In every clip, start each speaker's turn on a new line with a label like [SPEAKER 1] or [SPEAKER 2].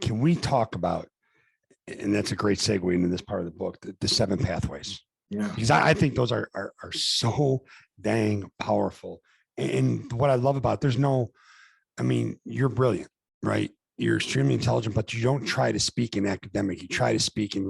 [SPEAKER 1] can we talk about, and that's a great segue into this part of the book, the 7 pathways.
[SPEAKER 2] Yeah.
[SPEAKER 1] Because I think those are so dang powerful. And what I love about, you're brilliant, right? You're extremely intelligent, but you don't try to speak in academic. You try to speak in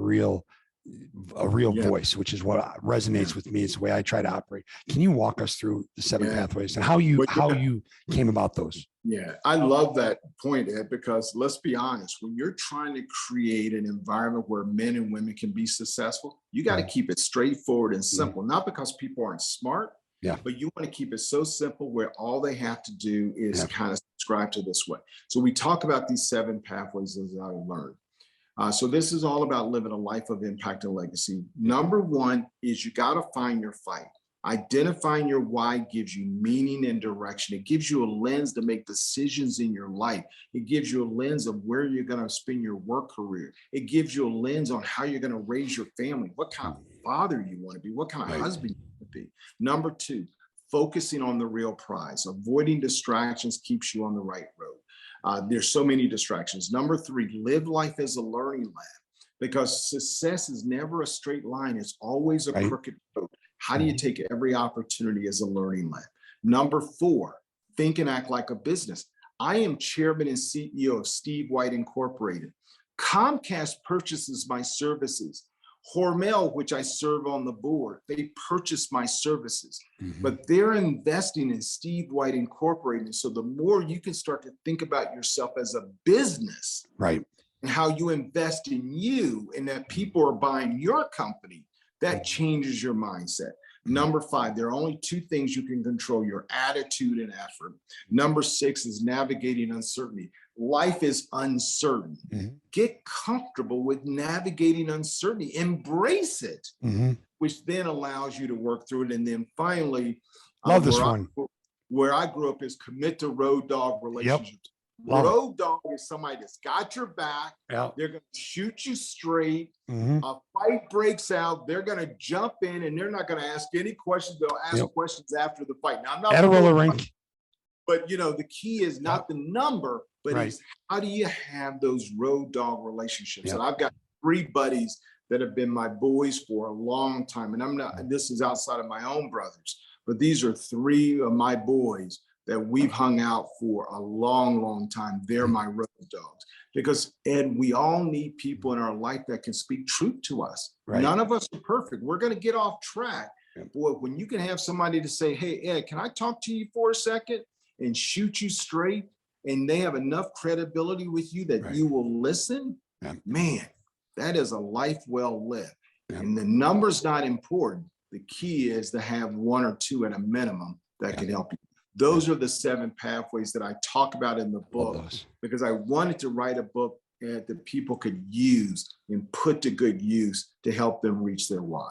[SPEAKER 1] a real voice, which is what resonates with me. It's the way I try to operate. Can you walk us through the 7 pathways and how you came about those?
[SPEAKER 2] Yeah, I love that point, Ed, because let's be honest, when you're trying to create an environment where men and women can be successful, you got to keep it straightforward and simple, not because people aren't smart, but you want to keep it so simple where all they have to do is kind of subscribe to this way. So we talk about these 7 pathways as I learned. So this is all about living a life of impact and legacy. Number 1 is you got to find your fight. Identifying your why gives you meaning and direction. It gives you a lens to make decisions in your life. It gives you a lens of where you're going to spend your work career. It gives you a lens on how you're going to raise your family, what kind of father you want to be, what kind of husband you want to be. Number 2, focusing on the real prize. Avoiding distractions keeps you on the right road. There's so many distractions. Number 3, live life as a learning lab, because success is never a straight line. It's always a crooked road. How do you take every opportunity as a learning lab? Number 4, think and act like a business. I am chairman and CEO of Steve White Incorporated. Comcast purchases my services. Hormel, which I serve on the board, they purchase my services, but they're investing in Steve White Incorporated. So the more you can start to think about yourself as a business, and how you invest in you and that people are buying your company, that changes your mindset. Number 5, there are only 2 things you can control: your attitude and effort. Number 6 is navigating uncertainty. Life is uncertain. Get comfortable with navigating uncertainty. Embrace it, which then allows you to work through it. And then finally,
[SPEAKER 1] love this one.
[SPEAKER 2] Where I grew up is commit to road dog relationships. Road dog is somebody that's got your back. They're going to shoot you straight. A fight breaks out. They're going to jump in and they're not going to ask any questions. They'll ask questions after the fight. Now, I'm not
[SPEAKER 1] at a roller rink.
[SPEAKER 2] But the key is not the number, but it's how do you have those road dog relationships? And I've got 3 buddies that have been my boys for a long time. And this is outside of my own brothers, but these are 3 of my boys that we've hung out for a long, long time. They're my road dogs. Because, Ed, we all need people in our life that can speak truth to us. None of us are perfect. We're going to get off track. Boy, when you can have somebody to say, hey, Ed, can I talk to you for a second, and shoot you straight, and they have enough credibility with you that you will listen, man, that is a life well lived. And the number's not important. The key is to have 1 or 2 at a minimum that can help you. Those are the 7 pathways that I talk about in the book, because I wanted to write a book that people could use and put to good use to help them reach their why.